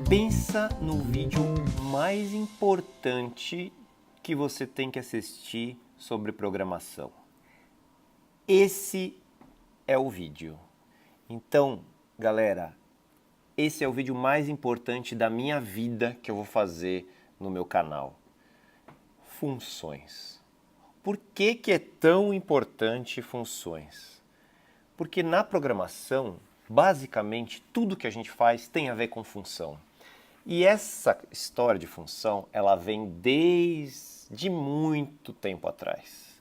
Pensa no vídeo mais importante que você tem que assistir sobre programação. Esse é o vídeo. Então, galera, esse é o vídeo mais importante da minha vida que eu vou fazer no meu canal. Funções. Por que é tão importante funções? Porque na programação, basicamente, tudo que a gente faz tem a ver com função. E essa história de função, ela vem desde muito tempo atrás.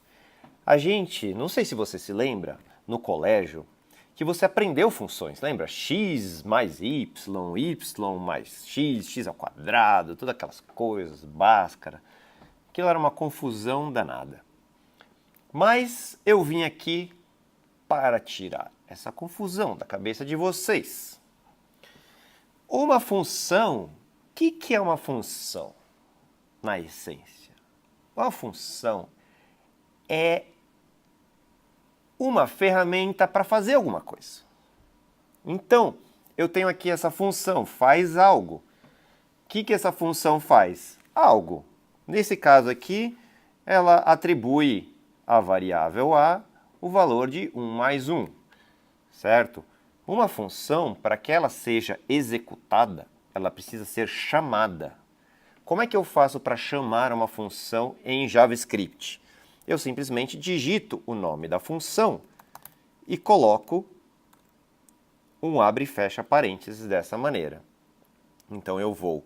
A gente, não sei se você se lembra, no colégio, que você aprendeu funções, lembra? X mais y, y mais x, x ao quadrado, todas aquelas coisas, Bhaskara. Aquilo era uma confusão danada. Mas eu vim aqui para tirar essa confusão da cabeça de vocês. Uma função, o que é uma função na essência? Uma função é uma ferramenta para fazer alguma coisa. Então, eu tenho aqui essa função, faz algo. O que essa função faz? Algo. Nesse caso aqui, ela atribui à variável a o valor de 1 mais 1, certo? Uma função, para que ela seja executada, ela precisa ser chamada. Como é que eu faço para chamar uma função em JavaScript? Eu simplesmente digito o nome da função e coloco um abre e fecha parênteses dessa maneira. Então eu vou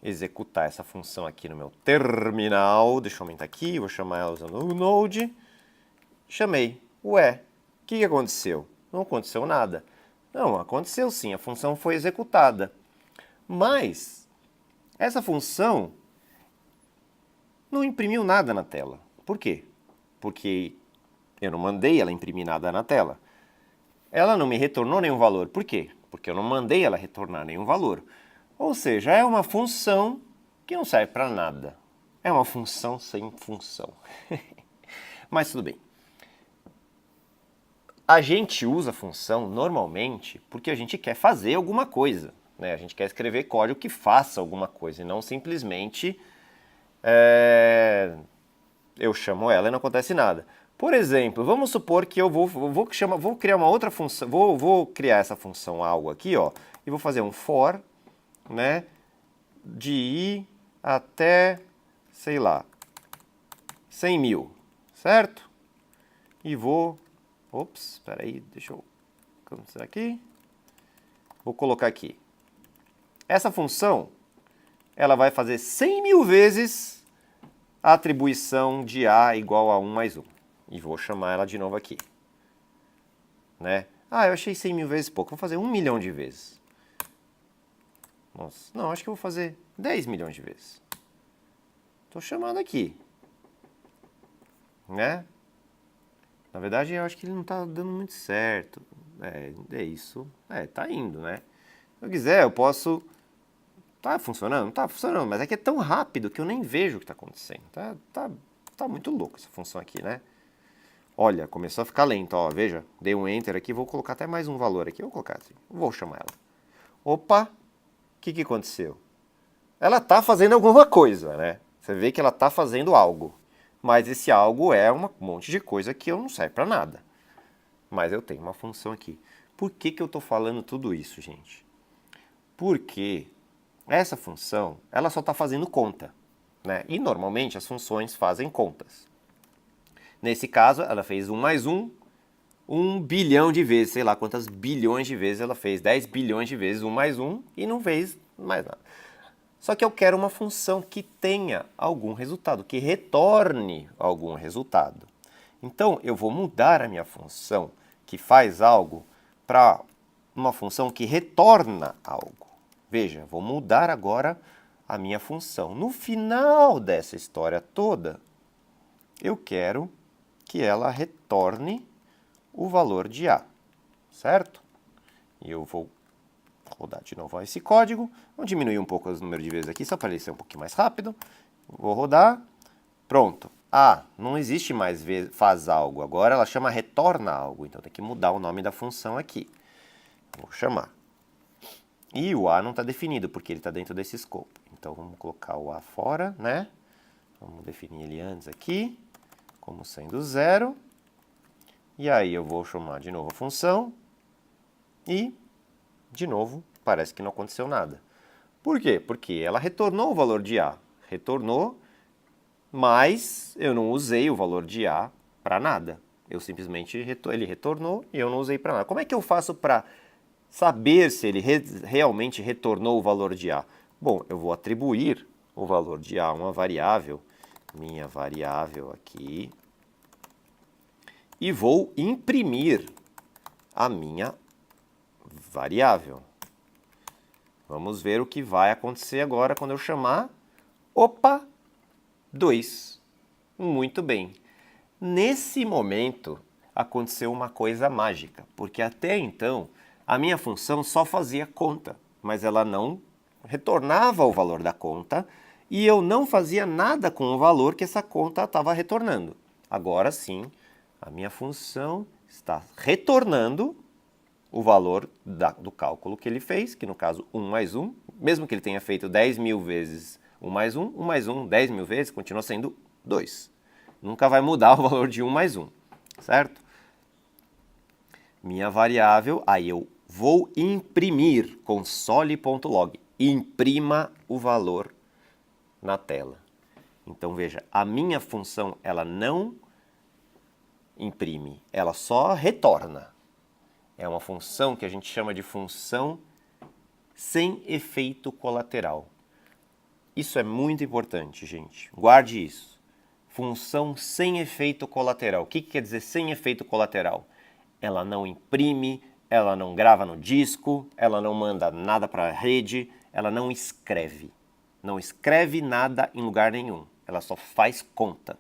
executar essa função aqui no meu terminal. Deixa eu aumentar aqui, vou chamar ela usando o Node. Chamei. Ué, o que aconteceu? Não aconteceu nada. Não, aconteceu sim, a função foi executada. Mas essa função não imprimiu nada na tela. Por quê? Porque eu não mandei ela imprimir nada na tela. Ela não me retornou nenhum valor. Por quê? Porque eu não mandei ela retornar nenhum valor. Ou seja, é uma função que não serve para nada. É uma função sem função. Mas tudo bem. A gente usa a função normalmente porque a gente quer fazer alguma coisa, né? A gente quer escrever código que faça alguma coisa e não simplesmente eu chamo ela e não acontece nada. Por exemplo, vamos supor que eu vou criar uma outra função, vou criar essa função algo aqui, ó, e vou fazer um for, né, de i até, sei lá, 100 mil, certo? E vou, espera aí, deixa eu acontecer aqui. Vou colocar aqui. Essa função, ela vai fazer 100 mil vezes a atribuição de a igual a 1 mais 1. E vou chamar ela de novo aqui. Né? Ah, eu achei 100 mil vezes pouco. Vou fazer 1 milhão de vezes. Nossa, não, acho que eu vou fazer 10 milhões de vezes. Estou chamando aqui. Né? Na verdade, eu acho que ele não está dando muito certo. É isso. Tá indo, né? Se eu quiser, eu posso... Tá funcionando? Não tá funcionando, mas é que é tão rápido que eu nem vejo o que está acontecendo. Tá muito louco essa função aqui, né? Olha, começou a ficar lento, ó, veja. Dei um Enter aqui, vou colocar até mais um valor aqui. Vou colocar assim, vou chamar ela. Opa, o que aconteceu? Ela tá fazendo alguma coisa, né? Você vê que ela tá fazendo algo. Mas esse algo é um monte de coisa que eu não serve para nada. Mas eu tenho uma função aqui. Por que eu estou falando tudo isso, gente? Porque essa função, ela só está fazendo conta, né? E normalmente as funções fazem contas. Nesse caso, ela fez 1 mais 1, 1 bilhão de vezes, sei lá quantas bilhões de vezes ela fez, 10 bilhões de vezes 1 mais 1 e não fez mais nada. Só que eu quero uma função que tenha algum resultado, que retorne algum resultado. Então, eu vou mudar a minha função que faz algo para uma função que retorna algo. Veja, vou mudar agora a minha função. No final dessa história toda, eu quero que ela retorne o valor de a, certo? E eu vou rodar de novo esse código. Vou diminuir um pouco o número de vezes aqui, só para ele ser um pouquinho mais rápido. Vou rodar. Pronto. Ah, não existe mais faz algo. Agora ela chama retorna algo. Então tem que mudar o nome da função aqui. Vou chamar. E o A não está definido, porque ele está dentro desse escopo. Então, vamos colocar o A fora, né? Vamos definir ele antes aqui, como sendo 0. E aí eu vou chamar de novo a função e, de novo, parece que não aconteceu nada. Por quê? Porque ela retornou o valor de A. Retornou, mas eu não usei o valor de A para nada. Eu simplesmente, ele retornou e eu não usei para nada. Como é que eu faço para saber se ele realmente retornou o valor de A? Bom, eu vou atribuir o valor de A a uma variável, minha variável aqui, e vou imprimir a minha variável. Vamos ver o que vai acontecer agora quando eu chamar, opa, 2. Muito bem. Nesse momento, aconteceu uma coisa mágica, porque até então, a minha função só fazia conta, mas ela não retornava o valor da conta e eu não fazia nada com o valor que essa conta estava retornando. Agora sim, a minha função está retornando o valor do cálculo que ele fez, que no caso 1 mais 1, mesmo que ele tenha feito 10.000 vezes 1 mais 1, 10.000 vezes, continua sendo 2. Nunca vai mudar o valor de 1 mais 1, certo? Minha variável, aí eu vou imprimir console.log. Imprima o valor na tela. Então veja, a minha função ela não imprime, ela só retorna. É uma função que a gente chama de função sem efeito colateral. Isso é muito importante, gente. Guarde isso. Função sem efeito colateral. O que quer dizer sem efeito colateral? Ela não imprime, ela não grava no disco, ela não manda nada para a rede, ela não escreve. Não escreve nada em lugar nenhum. Ela só faz conta.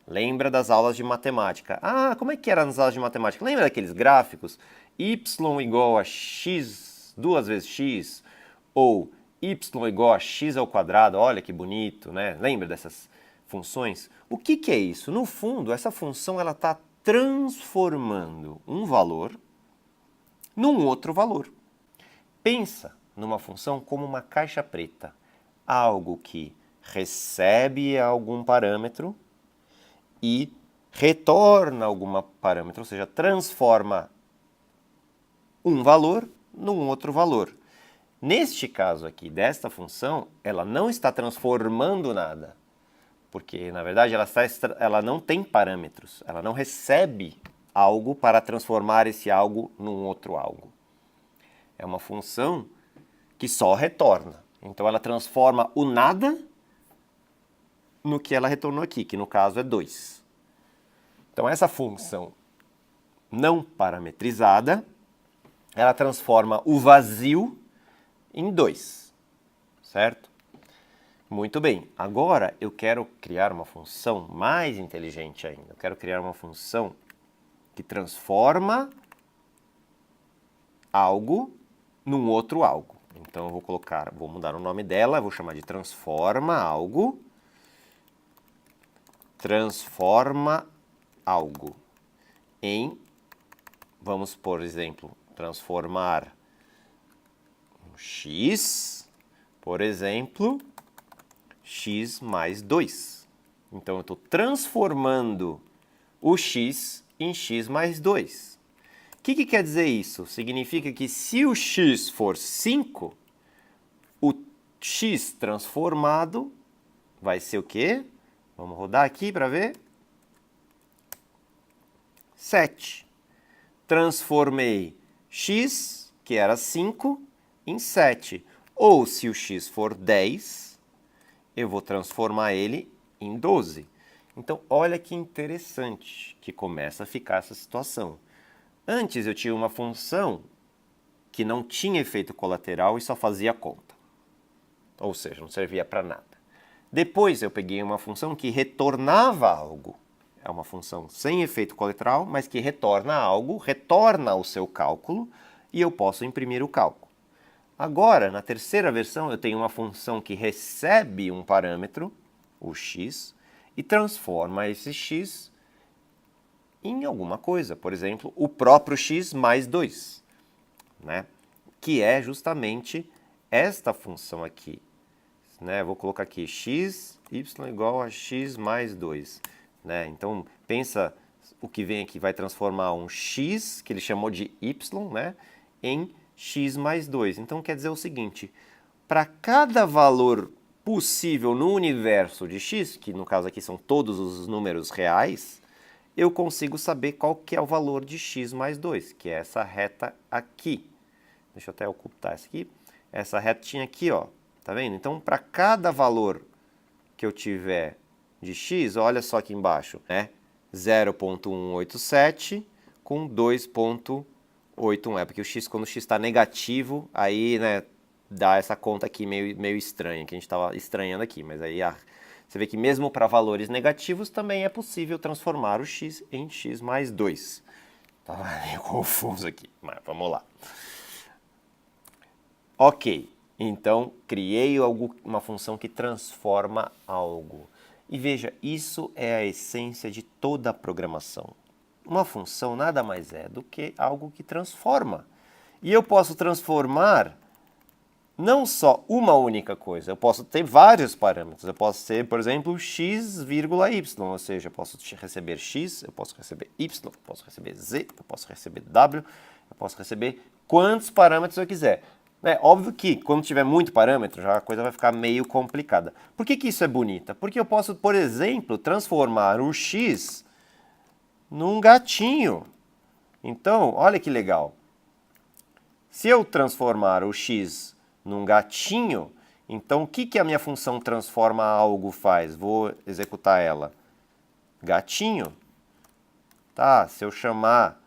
Lembra das aulas de matemática. Ah, como é que era nas aulas de matemática? Lembra daqueles gráficos? Y igual a x, 2 vezes x, ou y igual a x ao quadrado, olha que bonito, né? Lembra dessas funções? O que é isso? No fundo, essa função ela está transformando um valor num outro valor. Pensa numa função como uma caixa preta, algo que recebe algum parâmetro e retorna algum parâmetro, ou seja, transforma um valor num outro valor. Neste caso aqui, desta função, ela não está transformando nada, porque, na verdade, ela não tem parâmetros, ela não recebe algo para transformar esse algo num outro algo. É uma função que só retorna. Então, ela transforma o nada no que ela retornou aqui, que no caso é 2. Então, essa função não parametrizada, ela transforma o vazio em 2, certo? Muito bem, agora eu quero criar uma função mais inteligente ainda. Eu quero criar uma função que transforma algo num outro algo. Então eu vou mudar o nome dela, vou chamar de transforma algo em, vamos por exemplo, transformar um x, por exemplo, x mais 2. Então, eu estou transformando o x em x mais 2. O que quer dizer isso? Significa que se o x for 5, o x transformado vai ser o quê? Vamos rodar aqui para ver. 7. Transformei x, que era 5, em 7. Ou se o x for 10, eu vou transformar ele em 12. Então, olha que interessante que começa a ficar essa situação. Antes eu tinha uma função que não tinha efeito colateral e só fazia conta. Ou seja, não servia para nada. Depois eu peguei uma função que retornava algo. É uma função sem efeito colateral, mas que retorna algo, retorna o seu cálculo e eu posso imprimir o cálculo. Agora, na terceira versão, eu tenho uma função que recebe um parâmetro, o x, e transforma esse x em alguma coisa. Por exemplo, o próprio x mais 2, né? Que é justamente esta função aqui, né? Vou colocar aqui x, y igual a x mais 2. Né? Então, pensa o que vem aqui, vai transformar um x, que ele chamou de y, né? Em x mais 2. Então, quer dizer o seguinte, para cada valor possível no universo de x, que no caso aqui são todos os números reais, eu consigo saber qual que é o valor de x mais 2, que é essa reta aqui. Deixa eu até ocultar essa aqui. Essa retinha aqui, ó. Tá vendo? Então, para cada valor que eu tiver de x, olha só aqui embaixo, né? 0,187 com 2,81. É porque o x, quando o x está negativo, aí, né, dá essa conta aqui meio estranha, que a gente estava estranhando aqui. Mas aí você vê que mesmo para valores negativos também é possível transformar o x em x mais 2. Estava meio confuso aqui, mas vamos lá. Ok, então criei uma função que transforma algo. E veja, isso é a essência de toda a programação. Uma função nada mais é do que algo que transforma. E eu posso transformar não só uma única coisa, eu posso ter vários parâmetros. Eu posso ter, por exemplo, x, y, ou seja, eu posso receber x, eu posso receber y, eu posso receber z, eu posso receber w, eu posso receber quantos parâmetros eu quiser. É óbvio que quando tiver muito parâmetro, já a coisa vai ficar meio complicada. Por que isso é bonita? Porque eu posso, por exemplo, transformar o x num gatinho. Então, olha que legal. Se eu transformar o x num gatinho, então o que a minha função transforma algo faz? Vou executar ela. Gatinho. Tá, se eu chamar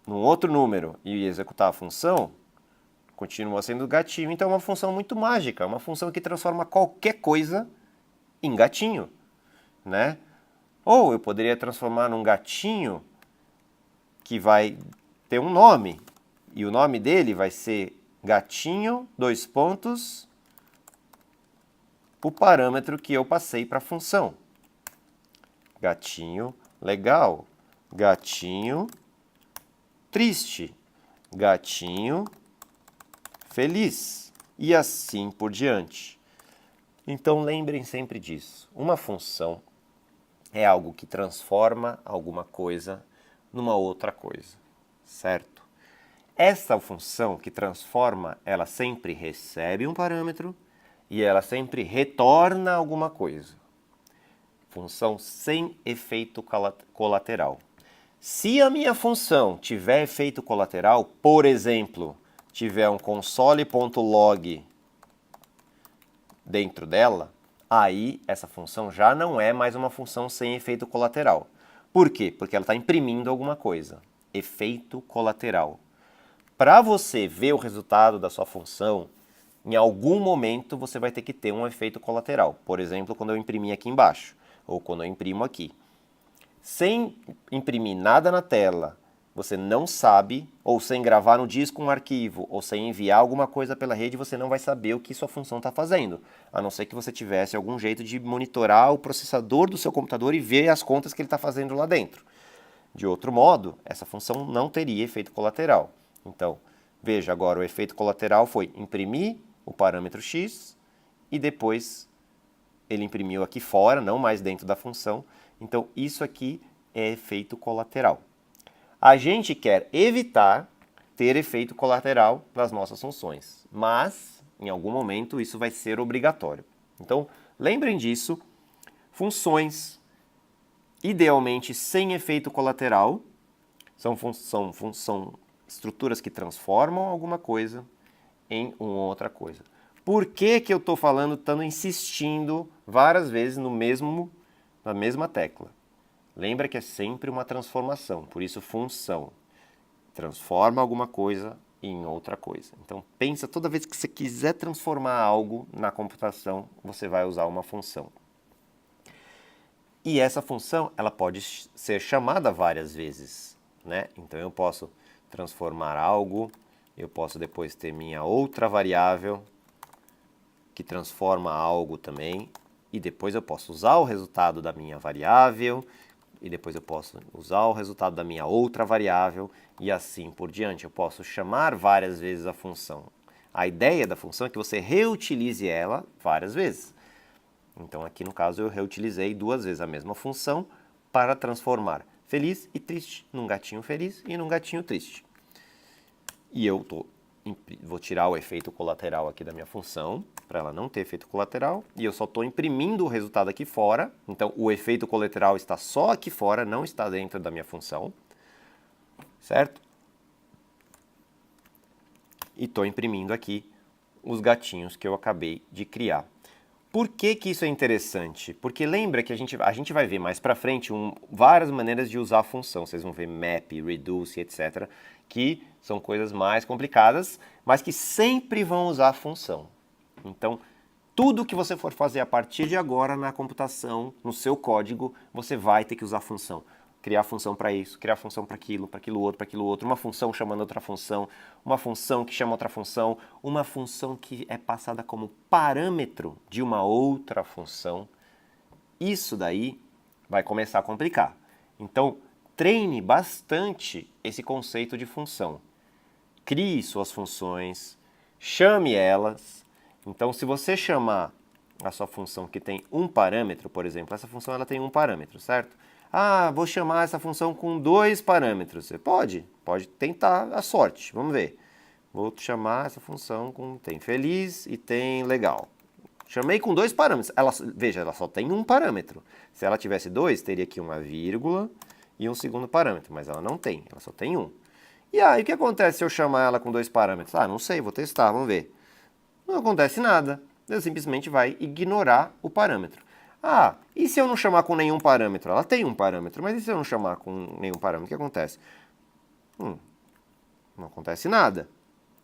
num outro número e executar a função, continua sendo gatinho. Então é uma função muito mágica, uma função que transforma qualquer coisa em gatinho, né? Ou eu poderia transformar num gatinho que vai ter um nome, e o nome dele vai ser gatinho, dois pontos, o parâmetro que eu passei para a função. Gatinho legal, gatinho triste, gatinho feliz e assim por diante. Então lembrem sempre disso. Uma função é algo que transforma alguma coisa numa outra coisa, certo? Essa função que transforma, ela sempre recebe um parâmetro e ela sempre retorna alguma coisa. Função sem efeito colateral. Se a minha função tiver efeito colateral, por exemplo, tiver um console.log dentro dela, aí essa função já não é mais uma função sem efeito colateral. Por quê? Porque ela está imprimindo alguma coisa. Efeito colateral. Para você ver o resultado da sua função, em algum momento você vai ter que ter um efeito colateral. Por exemplo, quando eu imprimir aqui embaixo, ou quando eu imprimo aqui. Sem imprimir nada na tela, você não sabe, ou sem gravar no disco um arquivo, ou sem enviar alguma coisa pela rede, você não vai saber o que sua função está fazendo. A não ser que você tivesse algum jeito de monitorar o processador do seu computador e ver as contas que ele está fazendo lá dentro. De outro modo, essa função não teria efeito colateral. Então, veja agora, o efeito colateral foi imprimir o parâmetro x e depois ele imprimiu aqui fora, não mais dentro da função. Então, isso aqui é efeito colateral. A gente quer evitar ter efeito colateral nas nossas funções, mas, em algum momento, isso vai ser obrigatório. Então, lembrem disso, funções, idealmente, sem efeito colateral, são estruturas que transformam alguma coisa em uma outra coisa. Por que eu estou estando insistindo várias vezes na mesma tecla? Lembra que é sempre uma transformação, por isso função. Transforma alguma coisa em outra coisa. Então pensa, toda vez que você quiser transformar algo na computação, você vai usar uma função. E essa função, ela pode ser chamada várias vezes, né? Então eu posso transformar algo, eu posso depois ter minha outra variável que transforma algo também, e depois eu posso usar o resultado da minha variável, e depois eu posso usar o resultado da minha outra variável e assim por diante. Eu posso chamar várias vezes a função. A ideia da função é que você reutilize ela várias vezes. Então aqui no caso eu reutilizei 2 vezes a mesma função para transformar feliz e triste num gatinho feliz e num gatinho triste. E eu vou tirar o efeito colateral aqui da minha função, para ela não ter efeito colateral, e eu só estou imprimindo o resultado aqui fora, então o efeito colateral está só aqui fora, não está dentro da minha função, certo? E estou imprimindo aqui os gatinhos que eu acabei de criar. Por que que isso é interessante? Porque lembra que a gente vai ver mais para frente várias maneiras de usar a função. Vocês vão ver map, reduce, etc. Que são coisas mais complicadas, mas que sempre vão usar a função. Então, tudo que você for fazer a partir de agora na computação, no seu código, você vai ter que usar a função. Criar função para isso, criar função para aquilo outro, uma função chamando outra função, uma função que chama outra função, uma função que é passada como parâmetro de uma outra função. Isso daí vai começar a complicar. Então, treine bastante esse conceito de função. Crie suas funções, chame elas. Então, se você chamar a sua função que tem um parâmetro, por exemplo, essa função ela tem um parâmetro, certo? Ah, vou chamar essa função com 2 parâmetros. Você pode tentar a sorte, vamos ver. Vou chamar essa função com tem feliz e tem legal. Chamei com 2 parâmetros. Veja, ela só tem um parâmetro. Se ela tivesse 2, teria aqui uma vírgula e um segundo parâmetro, mas ela não tem, ela só tem um. E aí, o que acontece se eu chamar ela com 2 parâmetros? Ah, não sei, vou testar, vamos ver. Não acontece nada, ele simplesmente vai ignorar o parâmetro. Ah, e se eu não chamar com nenhum parâmetro? Ela tem um parâmetro, mas e se eu não chamar com nenhum parâmetro, o que acontece? Não acontece nada.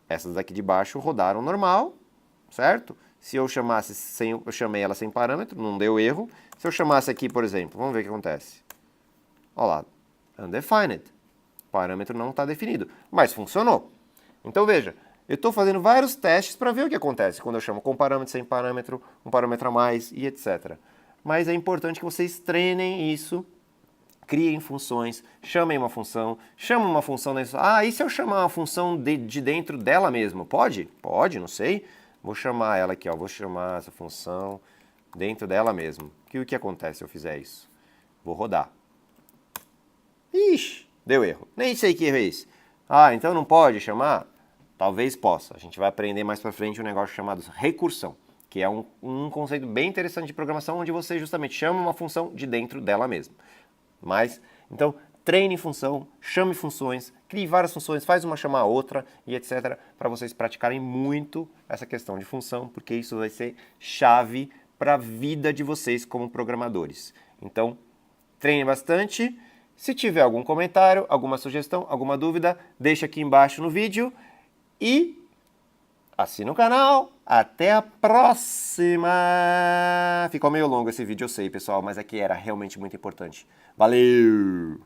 Essas daqui de baixo rodaram normal, certo? Se eu chamei ela sem parâmetro, não deu erro. Se eu chamasse aqui, por exemplo, vamos ver o que acontece. Olha lá, undefined. O parâmetro não está definido, mas funcionou. Então veja, eu estou fazendo vários testes para ver o que acontece quando eu chamo com parâmetro, sem parâmetro, um parâmetro a mais e etc. Mas é importante que vocês treinem isso, criem funções, chamem uma função, chamem uma função dentro. Ah, e se eu chamar uma função de dentro dela mesmo? Pode? Pode, não sei. Vou chamar ela aqui, ó, vou chamar essa função dentro dela mesmo. O que acontece se eu fizer isso? Vou rodar. Ixi, deu erro. Nem sei que erro é esse. Ah, então não pode chamar? Talvez possa. A gente vai aprender mais para frente um negócio chamado recursão, que é um conceito bem interessante de programação, onde você justamente chama uma função de dentro dela mesma. Mas, então, treine função, chame funções, crie várias funções, faz uma chamar a outra e etc. para vocês praticarem muito essa questão de função, porque isso vai ser chave para a vida de vocês como programadores. Então, treine bastante. Se tiver algum comentário, alguma sugestão, alguma dúvida, deixa aqui embaixo no vídeo e assina o canal. Até a próxima! Ficou meio longo esse vídeo, eu sei, pessoal, mas aqui era realmente muito importante. Valeu!